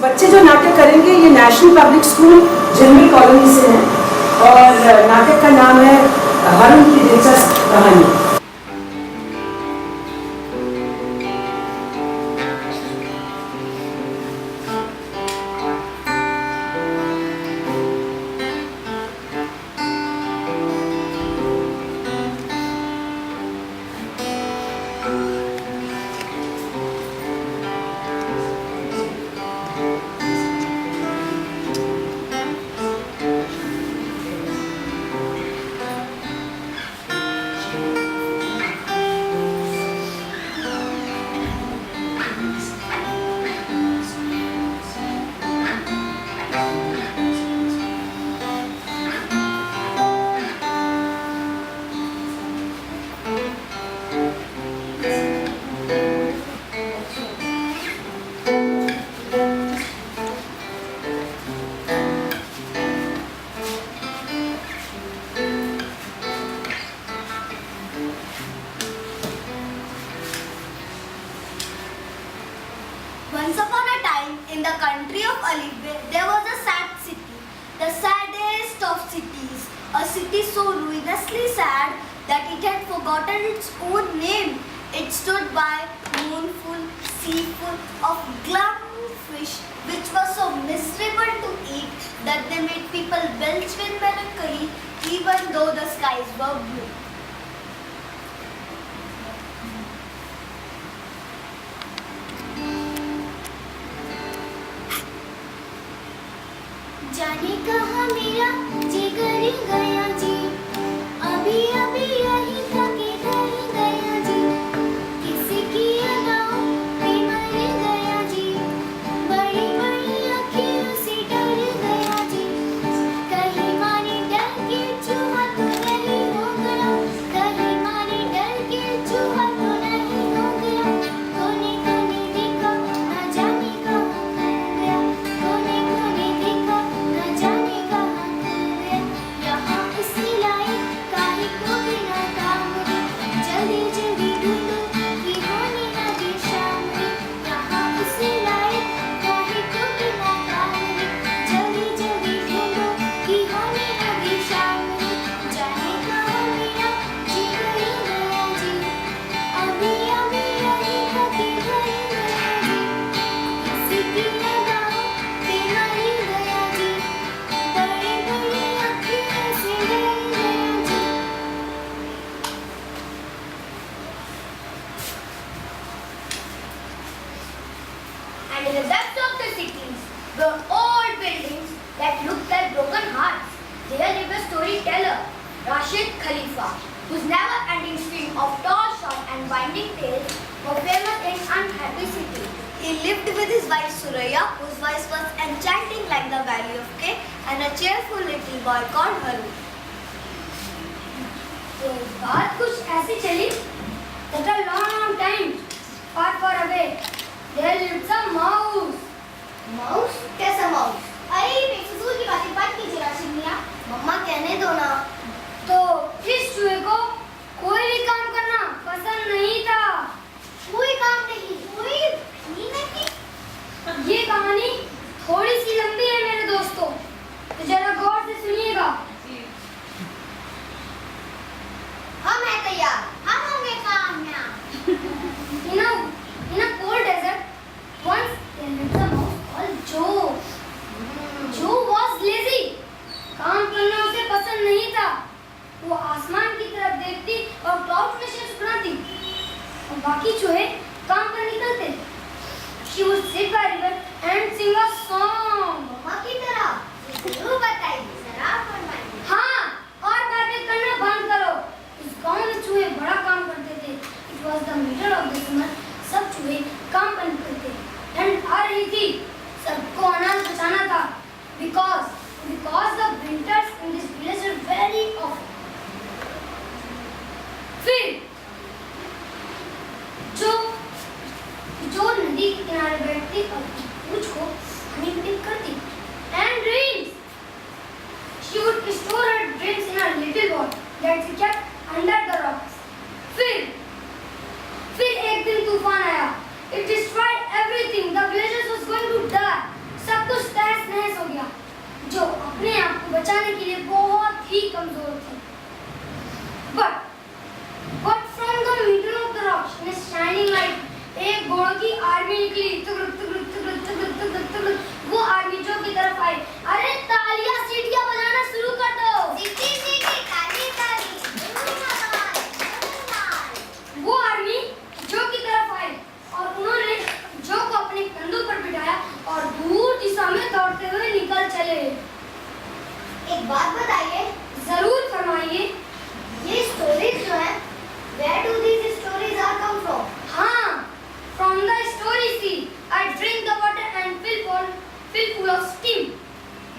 बच्चे जो नाटक करेंगे ये नेशनल पब्लिक स्कूल झिलमिल कॉलोनी से हैं और नाटक का नाम है हरुण की दिलचस्प कहानी। Once upon a time, in the country of Alif, there was a sad city, the saddest of cities, a city so ruinously sad that it had forgotten its own name. It stood by moonful, seafull of glum fish, which was so miserable to eat that they made people belch with melancholy, even though the skies were blue. जाने कहाँ मेरा जिगर गया जी, अभी अभी यही था किधर गया जी, किसी की अदाओं पे मर गया जी, बड़ी बड़ी अखियों से डर गया जी, कहीं माने डर के चूहा तो नहीं हो गया, कहीं माने डर के चूहा तो नहीं हो गया, कोने कोने देखा ना जाने कहाँ खो गया, कोने कोने देखा न जाने कहाँ खो गया, यहाँ इसी लायक काहे को बिना काम रे, जल्दी जल्दी ढूंढो कि होने लगे शाम रे, यहाँ इसी लायक काहे को बिना काम रे, जल्दी जल्दी ढूंढो कि होने लगे शाम रे, जाने कहाँ मेरा जिगर गया जी, अभी अभी यही था किधर गया जी, किसी की अदाओं पे मर गया जी, बड़ी बड़ी अखियों से डर गया जी। And in the depths of the cities were old buildings that looked like broken hearts. There lived a storyteller, Rashid Khalifa, whose never-ending stream of tall, short and winding tales were famous in unhappy city. He lived with his wife Suraya, whose voice was enchanting like the valley of Kay, and a cheerful little boy called Harun. तो बात कुछ ऐसी चली that a long time far far away there lived a mouse. Mouse? कैसा mouse? अरे बेफिजूल की बातें मत कीजिए राशिद मियां, मम्मा कहने दो ना। तो इस चूहे को कोई भी काम करना पसंद नहीं था। कोई काम नहीं, कोई भी नहीं। ये कहानी थोड़ी सी लंबी है मेरे दोस्तों, तो जरा गौर से सुनिएगा। हम हैं तैयार, हम होंगे कामयाब। In a cold desert, once there lived a mouse called Joe. Joe was lazy. काम करना उसे पसंद नहीं था। वो आसमान की तरफ देखती और क्लाउड में शेप्स बनाती। और बाकी चूहे काम पर निकलते। She would sit by river and sing a song. मम्मा की तरह जरूर बताइए, जरा फरमाइए। बचाने के लिए बहुत ही कमजोर थी। But from the middle of the rocks, in a shining light, एक घोड़ों की आर्मी निकली। वो आर्मी जो की तरफ आई। अरे तालियां सीटियां बजाना शुरू कर दो। सीटी सीटी ताली ताली वो आर्मी जो की तरफ आई और उन्होंने जो को अपने कंधों पर बिठाया और दूर दिशा में दौड़ते हुए निकल चले। एक बात बताइए, जरूर फरमाइए। ये स्टोरीज जो है, where do these stories are come from? हाँ, from the story sea, I drink the water and feel full of steam.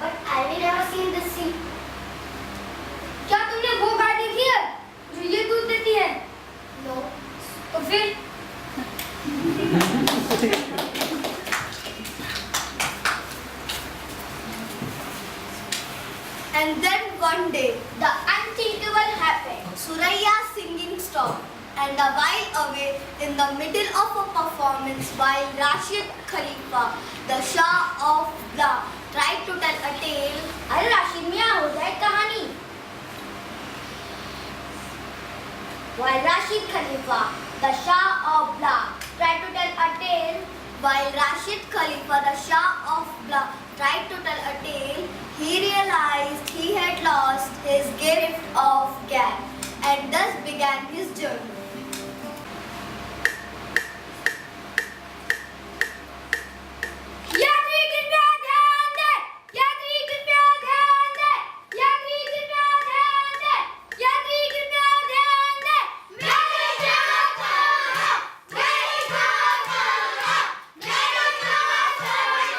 But I have never seen the sea. क्या तुमने वो गाय देखी है जो ये दूध देती है? No. तो फिर And then one day, the unthinkable happened. Suraiya's singing stopped, and a while away, in the middle of a performance, while Rashid Khalifa, the Shah of Bla, tried to tell a tale. अरे राशिद मियाँ हो जाए कहानी। While Rashid Khalifa, the Shah of Bla, tried to tell a tale. While Rashid Khalifa, the Shah of Bla, tried to tell a tale, he realized he had lost his gift of gab, and thus began his journey. यात्री कृपया ध्यान दें, यात्री कृपया ध्यान दें, यात्री कृपया ध्यान दें, यात्री कृपया ध्यान दें। मेरे जाता है, मेरे जाता है, मेरे जाता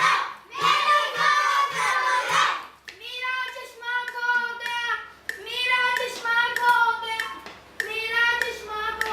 है, मेरे जाता है। मेरा चश्मा खो गया, मेरा चश्मा खो गया, मेरा चश्मा खो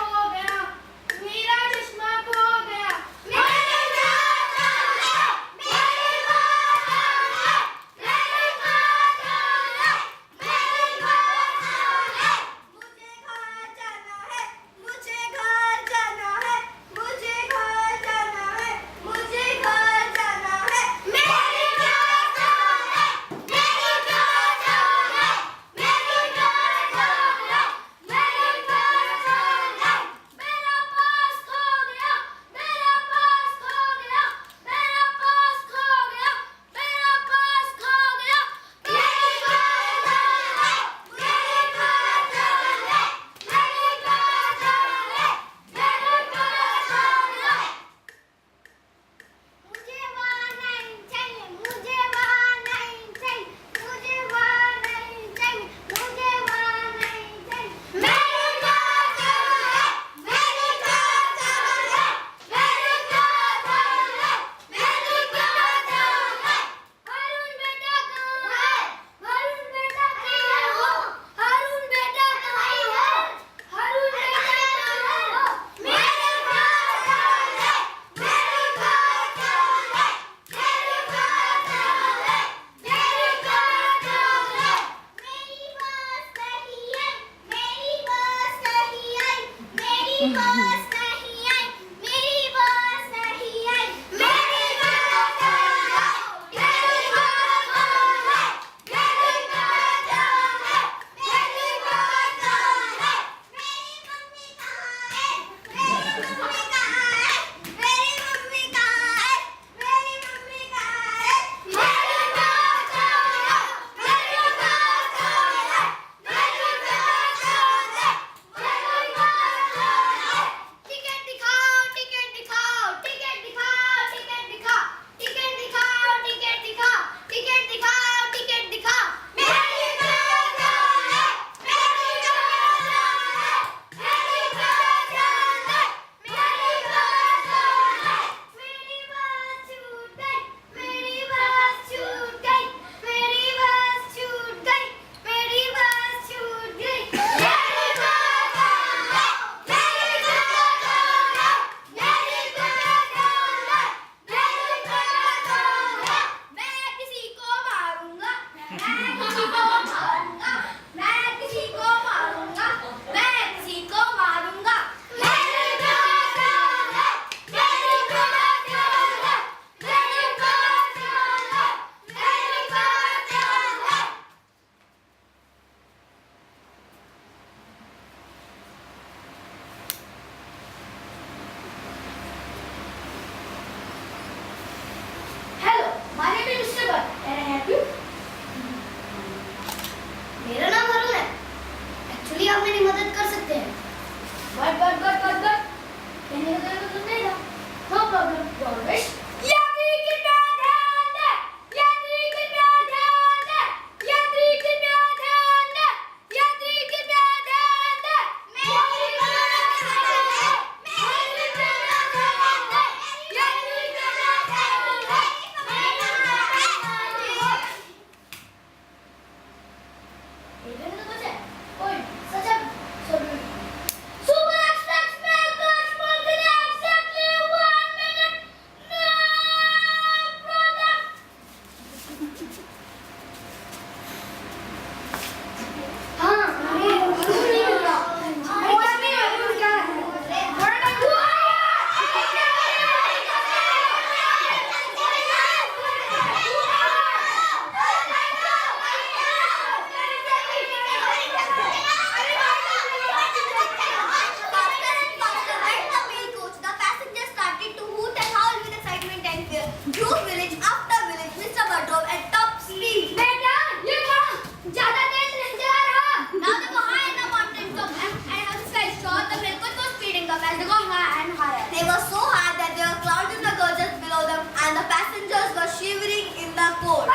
in the court.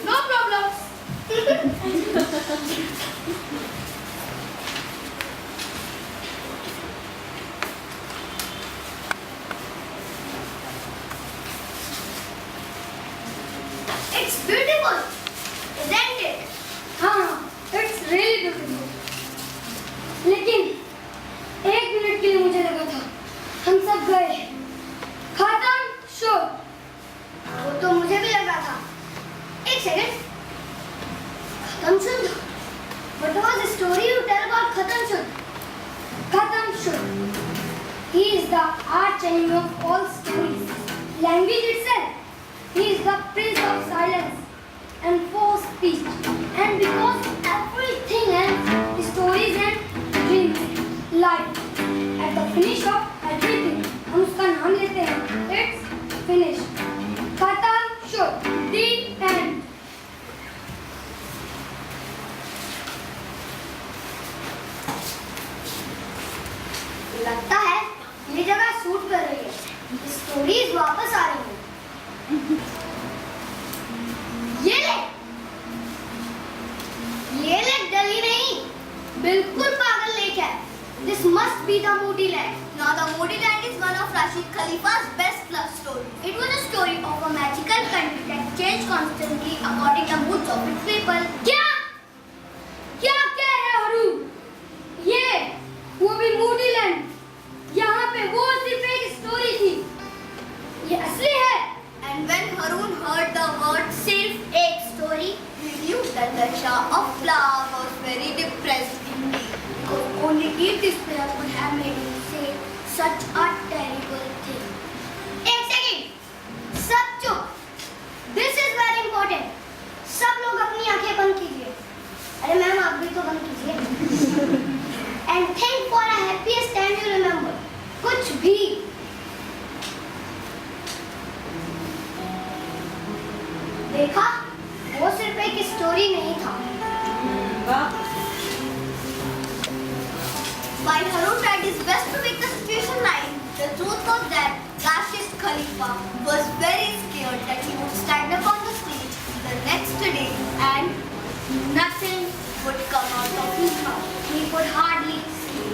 No problem. It's beautiful, isn't it? हाँ, it's really beautiful. लेकिन एक मिनट के लिए मुझे लगा था हम सब गए खत्म शो। वो तो मुझे भी लगा था। एक सेकंड, खत्म शुद्ध। What was the story you tell about Khatam Shud? Khatam Shud. He is the arch enemy of all stories. Language itself. He is the prince of silence and forced speech. And because everything ends, stories and dreams, life. At the finish of everything, हम उसका नाम लेते हैं. It's finished. Khatam Shud. The end. लगता है ये जगह suit कर रही है। स्टोरीज वापस आ रही हैं। ये लेक डली नहीं, बिल्कुल पागल लेक है। This must be the Moody Land. Now the Moody Land is one of Rashid Khalifa's best love stories. It was a story of a magical country that changed constantly according to the moods of its people. क्या? क्या कह रहे हो हरू? ये वो भी Moody Land. यहाँ पे वो सिर्फ एक स्टोरी थी। ये असली है। And when Harun heard the word सिर्फ एक story, he knew that the Shah of Flower was very depressed indeed. because only if this player could have made him say such a terrible thing. एक second, सब चुप। This is very important. सब लोग अपनी आंखें बंद कीजिए। अरे मैम आप भी तो बंद कीजिए। And think for a happiest time you remember. कुछ भी। देखा, वो सिर्फ एक स्टोरी नहीं था। While Harun tried his best to make the situation right, the truth was that Rashid Khalifa was very scared that he would stand up on the stage the next day and nothing would come out of his mouth. He could hardly see.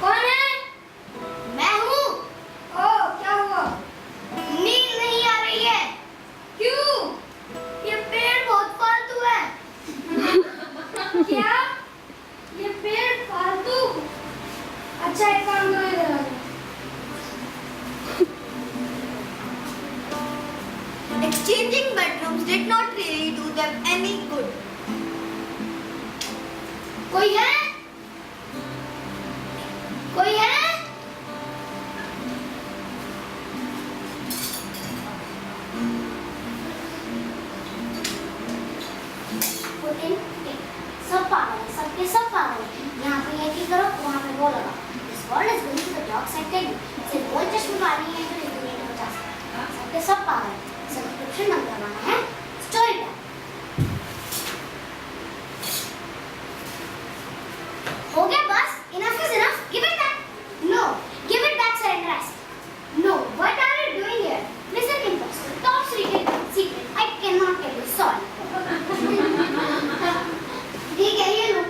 कौन है? मैं हूँ। ओह, क्या हुआ? नींद नहीं आ रही है। क्यों? ये पेड़ बहुत फालतू है। क्या? ये पेड़ फालतू? अच्छा एक काम करो इधर आ जाओ। Exchanging bedrooms did not really do them any good. कोई है? कोई है? पुतिन, सब पागल है, सबके सब पागल है। यहाँ पे ये की करो, वहाँ पे वो लगा। This world is going to the dark side tell you. सिर्फ वो चश्मे वाली है जो इस दुनिया को बचा सकता है। सबके सब पागल है। सब्सक्रिप्शन बंद करवाना है। Story time. हो गया बस, enough is enough. Give it back. No, give it back, surrender us. No, what are you doing here? Listen, imposter. Top secret. I cannot tell you. Sorry. ठीक है, ये लो.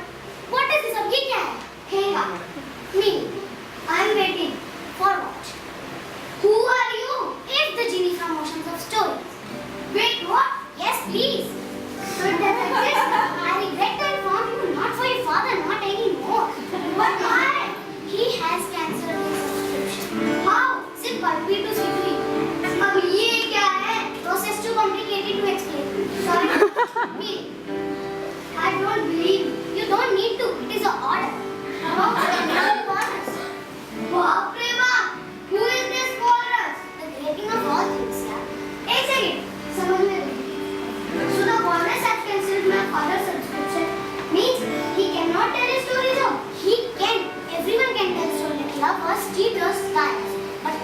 What is this? अब ये क्या है? Hang up. Me. I'm waiting. For what? Who are you? If the genie from Oceans of Stories. Wait, what? Yes, please. Should that exist? I regret to inform you, not for your father, not anymore. But why? He has cancelled his subscription. How? सिर्फ पढ़ी to सीखी. अब ये क्या है? Process too complicated to explain. Sorry. Me. I don't believe you. You don't need to. It is an order. How can you inform us? बाप रे बाप. Who is this for us? The creating of all things. Yeah. एक second. समझ में नहीं. So the bonus has cancelled my father's subscription. Means he cannot tell his stories now. He can. Everyone can tell stories. Love us, cheat us, die us. But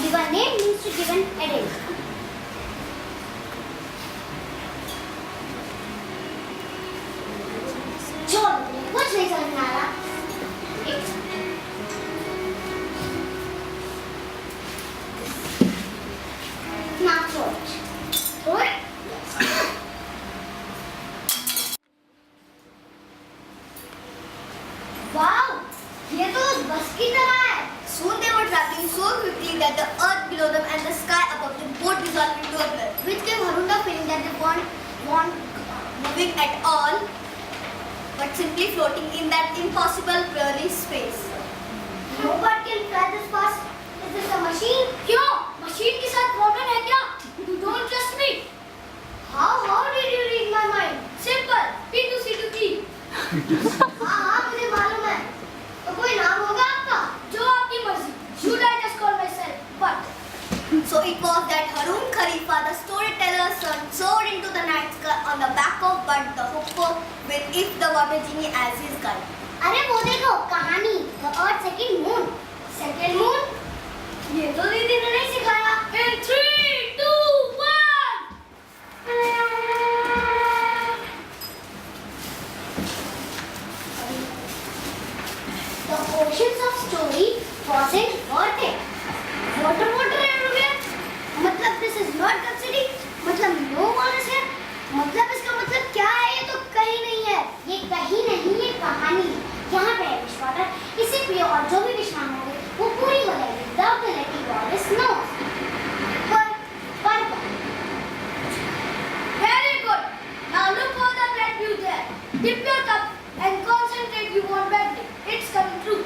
give a name means to give an identity. छोड़ दे, कुछ नहीं समझ में आ रहा। Now throw it. Throw it? Yes. Wow! ये तो बस की तरह है। Soon they were traveling so quickly that the earth below them and the sky above them both dissolved into a blur, which gave Harun the feeling that they weren't moving at all, but simply floating in that impossible blurry space. Nobody can fly this fast. Is this a machine? क्यों? Machine के साथ problem है क्या? You don't trust me. How did you read my mind? Simple. P to C to T. हाँ मुझे मालूम है। तो कोई नाम होगा आपका? जो आपकी मर्जी। Should I just call myself? But So it was that Harun Khalifa, the storyteller's son, soared into the night sky on the back of Bud the Hooper with If the Water Genie as his guide. अरे वो देखो कहानी The Earth Second Moon. Second Moon? ये तो दीदी ने नहीं सिखाया। In 3, 2, 1. The oceans of story wasn't worth it. Water everywhere. मतलब this is not considered. मतलब no one is here. मतलब इसका मतलब क्या है? ये तो कहीं नहीं है। ये कहीं नहीं, ये कहानी। यहाँ पे है विश वाटर। इसे पियो और जो भी विश मांगोगे वो पूरी हो जाएगी। Without the letting goddess knows. पर very good. Now look for the red view there. Dip your cup and concentrate. You want badly. It's coming true.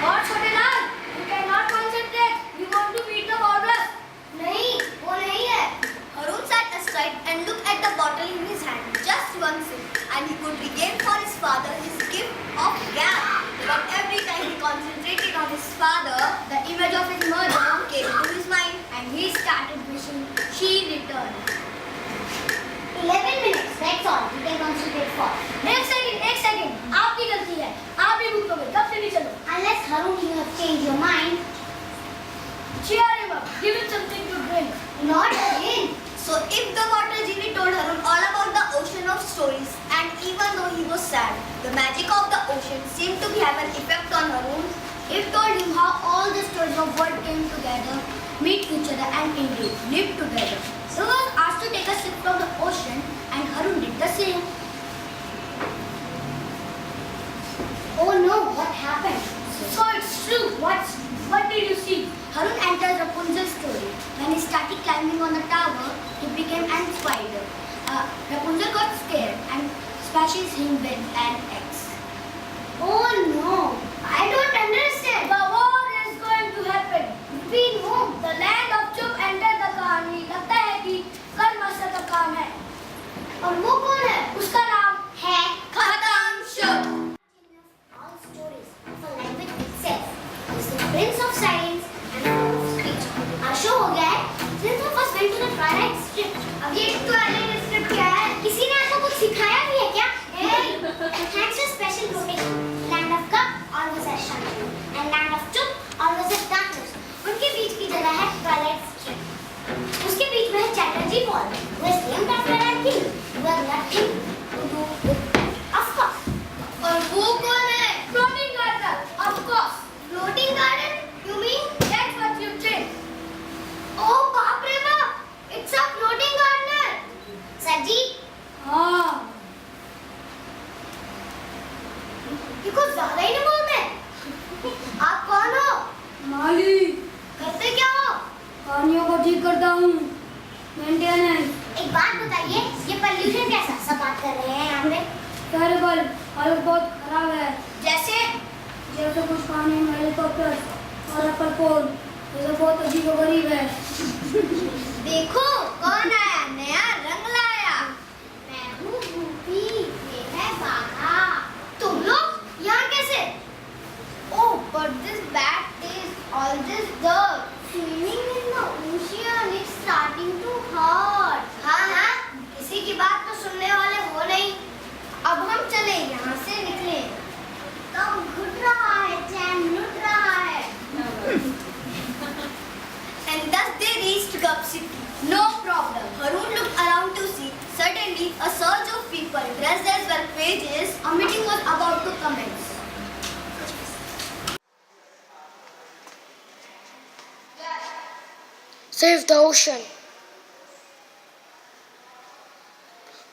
What छोटे लाल? You cannot concentrate. You want to beat the borders. नहीं, वो नहीं है। Harun sat astride and looked at the bottle in his hand, just one sip, and he could regain for his father his gift of gap. But every time he concentrated on his father, the image of his mother came to his mind, and he started wishing she returned. 11 minutes. That's all. You can concentrate for. एक second आपकी गलती है आप ही book हो गए कब से नहीं चलो Unless Harun, you have changed your mind. cheer him up give him something to drink Not again. So if the water genie told Harun all about the ocean of stories, and even though he was sad, the magic of the ocean seemed to have an effect on Harun. it told him how all the stories of world came together meet each other and indeed live together. He was asked to take a sip from the ocean and Harun did the same. Oh no, what happened? So it's true. What did you see? Harun enters Rapunzel's story. When he started climbing on the tower, he became an spider. Rapunzel got scared and splashes him with an axe. Oh no, I don't understand. The war is going to happen. Between whom? The land of Chup entered the कहानी. लगता है कि कल master का काम है. और वो कौन है? उसका नाम है Khatam Shub. all stories of a language itself is the prince of science and form of speech. Our show हो गया है. Since of us went to the Twilight Strip. अब ये Twilight Strip क्या है? किसी ने आपको कुछ सिखाया भी है क्या? Thanks to special protection, land of Cup always has sunshine and land of Chup always has darkness. उनके बीच की जगह है Twilight Strip. उसके बीच में है Chatterjee Ball. वो इसलिए डॉक्टर है कि वो nothing to do with of course. और वो कौन है? floating garden. Of course. Floating garden? You mean? That's what you think. Oh, बाप रे बाप! It's a floating gardener. Sir ji, हाँ. ये कुछ ज़्यादा ही नहीं बोलते। आप कौन हो? माली. करते क्या हो? कहानियों को ठीक करता हूँ. मेंटेनेंस. एक बात बताइए, ये pollution कैसा? सब बात कर रहे हैं यहाँ पे। टेरिबल. हालत बहुत खराब है. जैसे कुछ कहानी में हेलीकॉप्टर और एप्पल फोन. ये सब बहुत अजीब और गरीब है. देखो कौन आया, नया रंग लाया. मैं हूँ भूपी, ये है बाघा। तुम लोग यहाँ कैसे? Oh, but this bad taste, all this dirt. Swimming in the ocean, it's starting to hurt. हाँ हाँ, किसी की बात तो सुनने वाले हो नहीं। Save the ocean.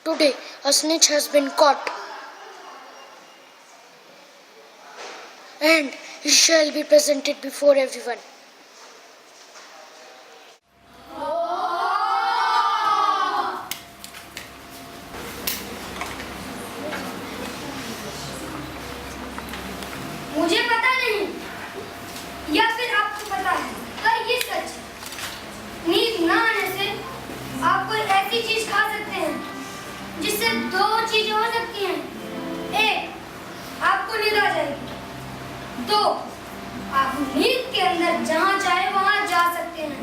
Today, a snitch has been caught, and he shall be presented before everyone. मुझे पता नहीं या फिर आपको पता है, पर ये सच है। नींद न आने से आप कोई ऐसी चीज खा सकते हैं जिससे दो चीजें हो सकती हैं। एक, आपको नींद आ जाएगी। दो, आप नींद के अंदर जहां चाहे वहां जा सकते हैं।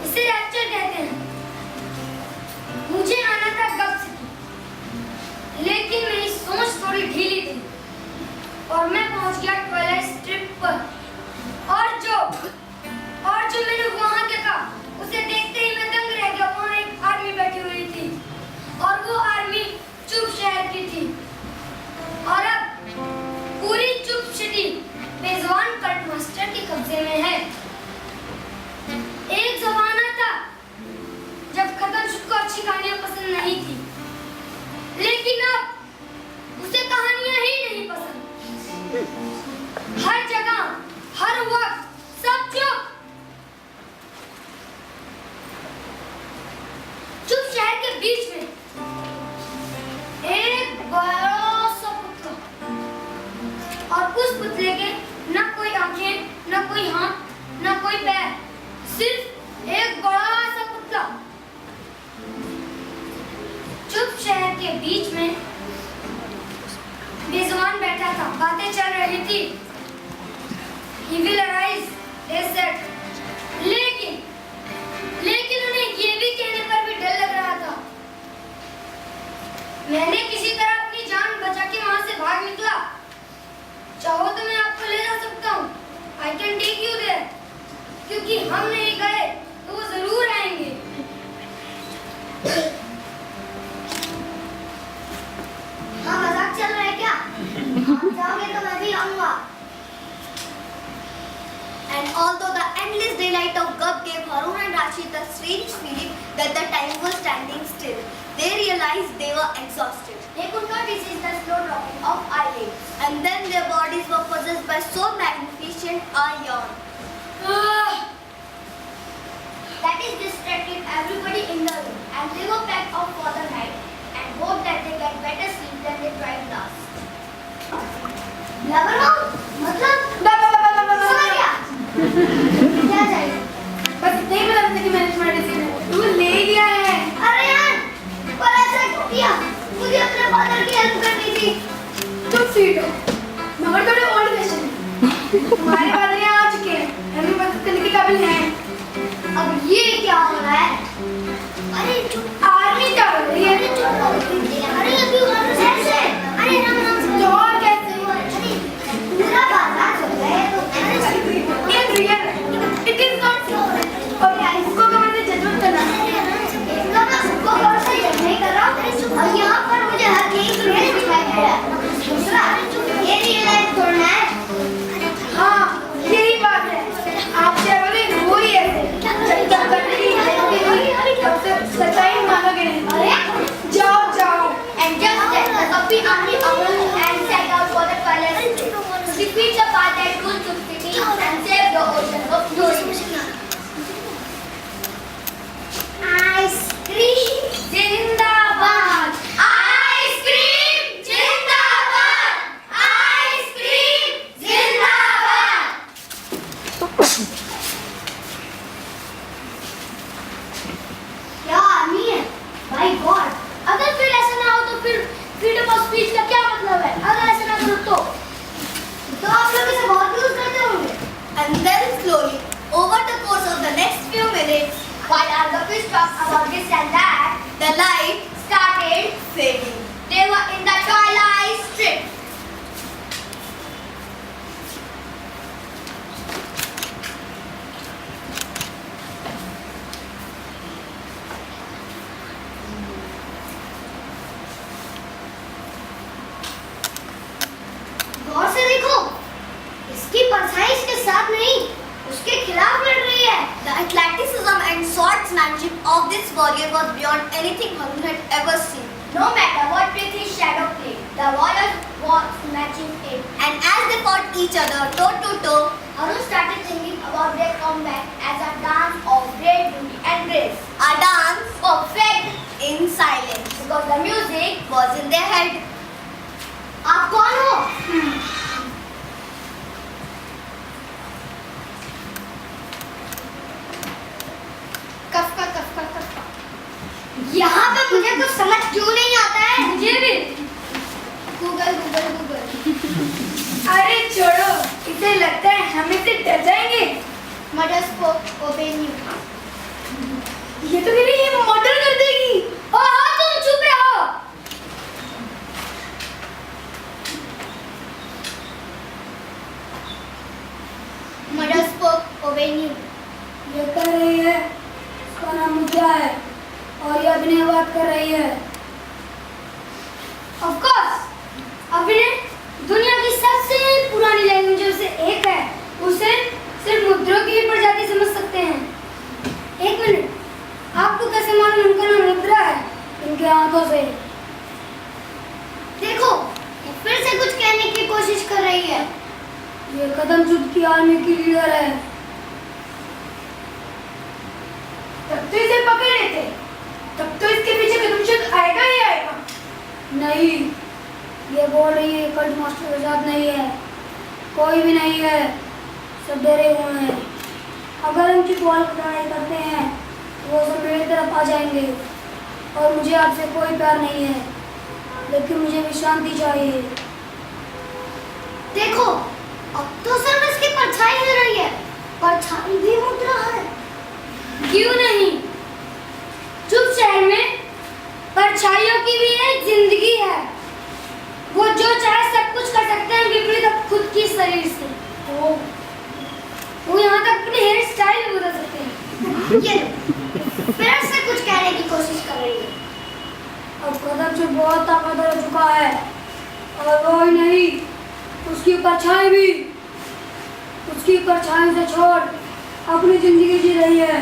इसे रैप्चर कहते हैं। मुझे आना था गप सिटी, लेकिन मेरी सोच थोड़ी ढीली थी और मैं पहुंच गया ट्वाइलाइट स्ट्रिप पर। और जो मैंने वहां देखा, उसे देखते ही मैं दंग रह गया। वहां एक आर्मी बैठी हुई थी और वो आर्मी चुप शहर की थी। और अब पूरी चुप सिटी मेजबान कट मास्टर के कब्जे में है। एक जमाना था जब खतरनाक को अच्छी कहानियां पसंद नहीं थी, लेकिन अब उसे कहानियां ही नहीं पसंद। हर जगह, हर वक्त सब चुप। चुप शहर के बीच में एक बड़ा सा पुतला, और उस पुतले के न कोई आंखें, न कोई हाथ, न कोई पैर, सिर्फ एक बड़ा सा पुतला। चुप शहर के बीच में मेजबान बैठा था, बातें चल रही थी। He will arise, they said. लेकिन उन्हें ये भी कहने पर भी डर लग रहा था। मैंने किसी तरह अपनी जान बचा के वहां से भाग निकला। चाहो तो मैं आपको ले जा सकता हूँ। I can take you there. क्योंकि हम नहीं गए तो वो जरूर आएंगे। हाँ, मजाक चल रहा है क्या? आप जाओगे तो मैं भी आऊंगा। And although the endless daylight of Gub gave Harun and Rashid the strange feeling that the time was standing still, they realized they were exhausted. They could not resist the slow dropping of eyelids. And then their bodies were possessed by so magnificent a yawn. That is distracted everybody in the room, and they were packed up for the night and hoped that they get better sleep than they tried last. क्या चाहिए? बस नहीं बता सकते कि मैंने तुम्हारा decision तू ले लिया है। अरे यार, पर ऐसा क्यों किया? मुझे अपने फादर की हेल्प करनी थी। तुम सीट हो, मगर थोड़े ओल्ड फैशन है। तुम्हारे फादर यहाँ आ चुके हैं, हम भी मदद करने के काबिल हैं। अब ये क्या हो रहा है? अरे चुप, आर्मी क्या हो रही है? अरे चुप करो। अरे अभी कैसे? अरे राम तो और कैसे? अरे पूरा बाजार चल रहा है तो In real, it is not so. और क्या इसको कमर से जजमेंट करना? इसका मैं सबको गौर से जज नहीं कर रहा हूँ, और यहाँ पर मुझे हर एक चीज दिखाई दे रहा है। दूसरा, ये रियलाइज करना है। हाँ, यही बात है। आप ट्रैवलिंग हो ही ऐसे। जब करने की इच्छा हुई, तब से सच्चाई मानोगे नहीं। अरे जाओ। And just then, the Kapi army arose and set out for the palace to defeat the part that ruled Chuk City and save the ocean of glory. Ice cream Zindabad! Ice cream Zindabad! Ice cream Zindabad! क्या army है? My God! अगर फिर ऐसा ना हो तो फिर freedom of speech का क्या मतलब है? अगर ऐसा ना करो तो आप लोग इसे बहुत यूज करते होंगे। And then slowly, over the course of the next few minutes, While our guppies talked about this and that, the light started fading. they were in the twilight strip. गौर से देखो, इसकी परछाई इसके साथ नहीं, उसके खिलाफ लड़ रही है। The Atlantis is and swordsmanship of this warrior was beyond anything Harun had ever seen. No matter what trick his shadow played, the warriors was matching it. And as they fought each other toe to toe, Harun started thinking about their comeback as a dance of great beauty and grace. a dance Perfect in silence because the music. was in their head. आप कौन हो? Kafka Kafka Kafka. यहाँ पे मुझे कुछ समझ क्यों नहीं आता है? मुझे भी। Google Google Google. अरे छोड़ो, इसे लगता है हम इसे डर जाएंगे। Mother spoke obey new. ये तो मेरी ये मर्डर कर देगी। हाँ तुम चुप रहो। Mother spoke obey new. ये कर रही है, इसका नाम मुद्रा है और ये अभिनय बात कर रही है। Of course, अभिनय दुनिया की सबसे पुरानी लैंग्वेजों से एक है। उसे सिर्फ मुद्राओं की ही प्रजाति समझ सकते हैं। एक मिनट, आपको कैसे मालूम उनका नाम मुद्रा है? इनके हाथों से। देखो, ये फिर से कुछ कहने की कोशिश कर रही है। ये कदम चुद की आर्मी की लीडर है। तब तो इसे पकड़ लेते, तब तो इसके पीछे कदमचुद आएगा ही आएगा। नहीं, ये बोल रही है कल्ट मास्टर के साथ नहीं है, कोई भी नहीं है, सब डरे हुए हैं। अगर हम चिपवाल की लड़ाई करते हैं तो वो सब मेरी तरफ आ जाएंगे और मुझे आपसे कोई प्यार नहीं है, लेकिन मुझे भी शांति चाहिए। देखो, अब तो सिर्फ इसकी परछाई हिल रही है। परछाई भी मुद्रा है। क्यों नहीं? चुप शहर में परछाइयों की भी एक जिंदगी है। वो जो चाहे सब कुछ कर सकते हैं विपरीत खुद की शरीर से। वो यहाँ तक अपने हेयर स्टाइल भी बदल सकते हैं। ये फिर से कुछ कहने की कोशिश कर रही है। अब कदम से बहुत ताकतवर हो चुका है और वो ही नहीं, उसकी परछाई भी। उसकी परछाई से छोड़ अपनी जिंदगी जी रही है।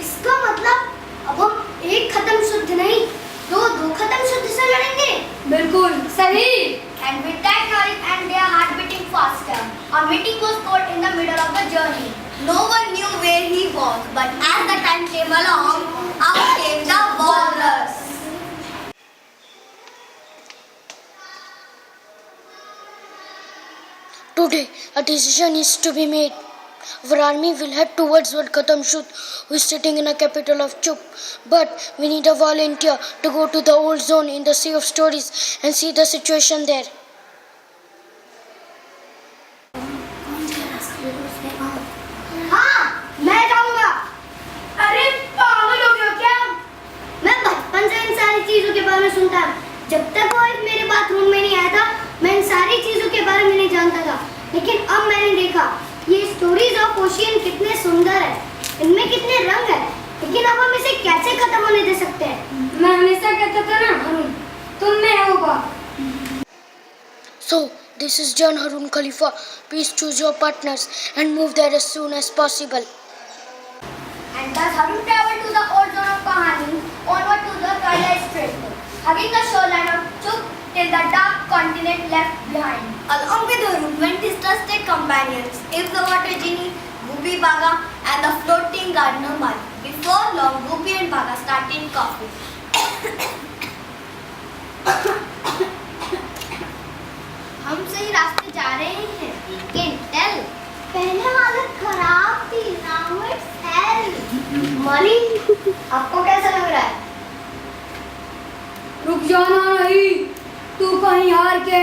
इसका मतलब अब हम एक खत्म शुद्ध नहीं, दो खत्म शुद्ध से लड़ेंगे। बिल्कुल सही। And with that knowledge and their heart beating faster, our meeting was caught in the middle of the journey. No one knew where he was, but as the time came along, out came the walrus. Today, a decision is to be made. Our army will head towards Wat Khatam Shud, who is sitting in the capital of Chup. But we need a volunteer to go to the old zone in the Sea of Stories and see the situation there. हाँ, मैं जाऊंगा। अरे पागल हो गया क्या? मैं बचपन से इन सारी चीजों के बारे में सुनता हूँ। जब तक वो एक मेरे बाथरूम में नहीं आया था, मैं इन सारी चीजों के बारे में नहीं जानता था। लेकिन अब मैंने देखा ये स्टोरीज ऑफ ओशियन कितने सुंदर है, इनमें कितने रंग है। लेकिन अब हम इसे कैसे खत्म होने दे सकते हैं? मैं हमेशा कहता था ना हरुण, तुम में होगा। So, this is John Harun Khalifa. Please choose your partners and move there as soon as possible. And thus Harun traveled to the old zone of Kahani, onward to the Twilight Strait, hugging the shoreline of Chup till the dark continent left behind. Along with Harun went his trusted companions, If the Water Genie, Goopy Baga, and the floating gardener Mali. Before long, Goopy and Baga started coughing. हम सही रास्ते जा रहे हैं। Can tell. पहले हालत खराब थी, now it's hell. मनी, आपको कैसा लग रहा है? रुक जाना नहीं, तू कहीं हार के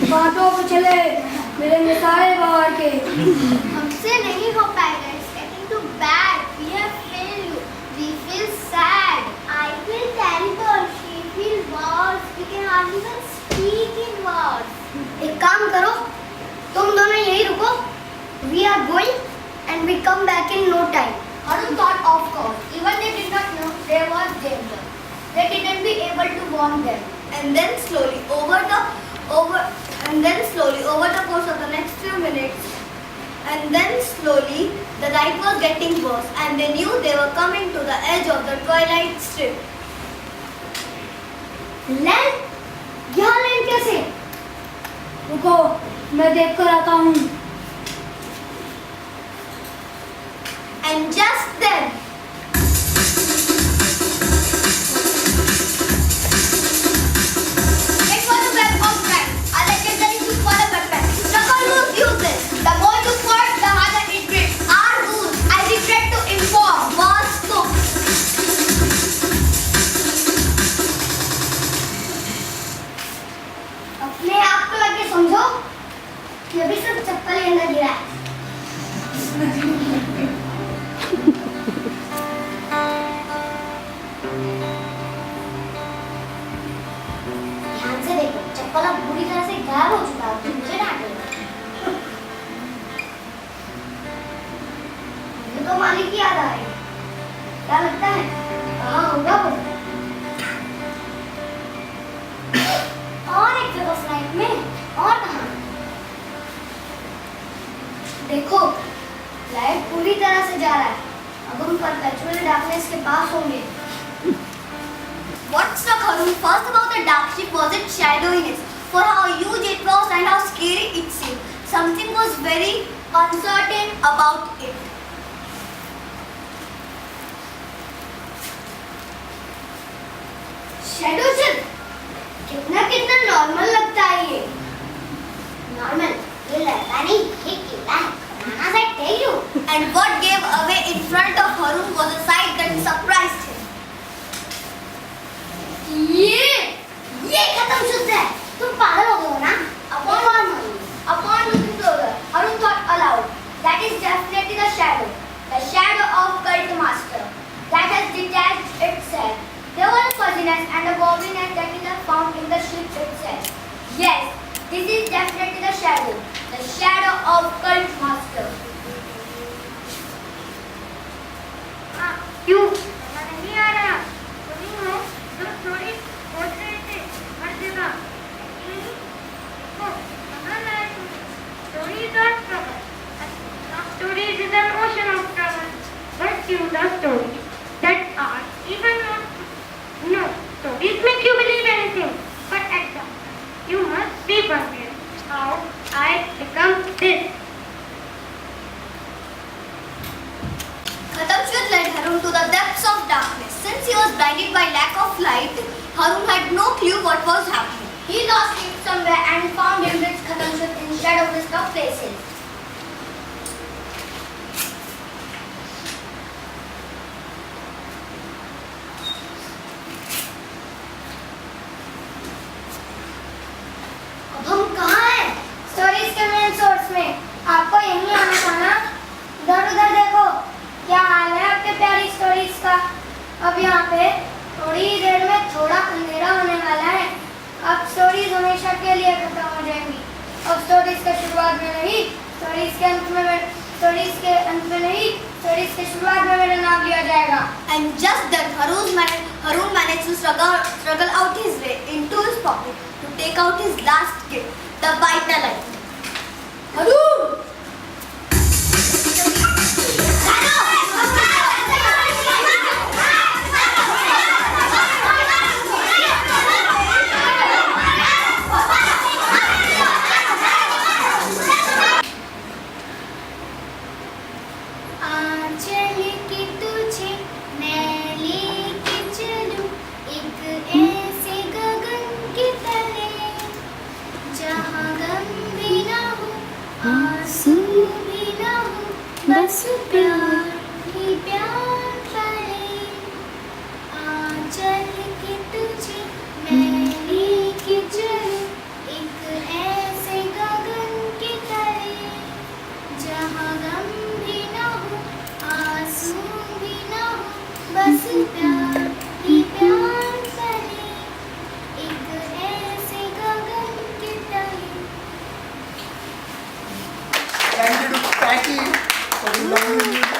बातों पे चले, मिलेंगे सारे बाहर के। हमसे नहीं हो पाएगा। It's getting too bad. We have failed you. We feel sad. I feel terrible. She feels worse. We can hardly even speak in words. एक काम करो, तुम दोनों यहीं रुको. We are going and we come back in no time. Harun thought of course. Even they did not know there was danger. They didn't be able to warn them. And then slowly over the course of the next few minutes, and then slowly the night was getting worse and they knew they were coming to the edge of the twilight strip. Land? यहाँ land कैसे? रुको, मैं देख कर आता हूँ। And just then, it was a web of light, a legendary super weapon. Struggle was useless. The more you fought, the harder it did. Our rules, I regret to inform, was took. अपने आप को लगे समझो कि अभी सब चप्पल के अंदर गिरा है। ध्यान से देखो, चप्पल अब पूरी तरह से गायब हो चुका है। तुम मुझे डांटोगे। मुझे तो मालिक की याद आ रही है। क्या लगता है? कहाँ होगा वो? और एक जगह फ्लाइट में और कहाँ? देखो, लाइट पूरी तरह से जा रहा है। अब हम परपेचुअल डार्कनेस के पास होंगे। What struck Harun first about the dark ship was its shadowiness, for how huge it was and how scary it seemed. Something was very uncertain about it. Shadow ship कितना कितना normal लगता है ये। Normal ये लगता नहीं, ये किला है। बनाना से tell you. And what gave away in front of Harun was a sight that surprised him. ये खत्म शुद्ध है। तुम पागल हो गए हो ना? Upon looking closer, Harun thought aloud, that is definitely the shadow of Cult Master, that has detached itself. There was a fuzziness and a wobbliness that is found in the ship itself. Yes, this is definitely the shadow of Cult Master. क्यों नहीं आ रहा? तुम हो जो थोड़ी सोच रहे थे हर जगह। Stories are trouble. Stories is an ocean of trouble. But you the stories that are even more. No, stories make you believe anything. But at the you must be wondering how I become this. Khatamshud led Harun to the depths of darkness. Since he was blinded by lack of light, Harun had no clue what was happening. He lost it somewhere and found him with Khatamshud in shadowless places. अब हम कहाँ हैं? Stories के main source में। आपको यहीं आना था ना? इधर उधर देखो। क्या हाल है आपके प्यारी स्टोरीज का? अब यहाँ पे थोड़ी ही देर में थोड़ा अंधेरा होने वाला है। अब स्टोरीज हमेशा के लिए खत्म हो जाएंगी। अब स्टोरीज के शुरुआत में नहीं, स्टोरीज के अंत में नहीं, स्टोरीज के शुरुआत में मेरा नाम लिया जाएगा। And just then Harun managed to struggle out his way into his pocket to take out his last gift, the Vitalite. Harun! आंचल की तुझे मैं लेके चलूं एक ऐसे गगन के तले जहाँ गम भी ना हो आंसू भी ना हो बस प्यार ही प्यार पले। आंचल की तुझे मैं लेके चलूं एक ऐसे गगन के तले जहाँ गम भी ना हो आंसू भी ना हो बस प्यार ही प्यार पले एक ऐसे गगन के तले। Thank you to Patty for the lovely music.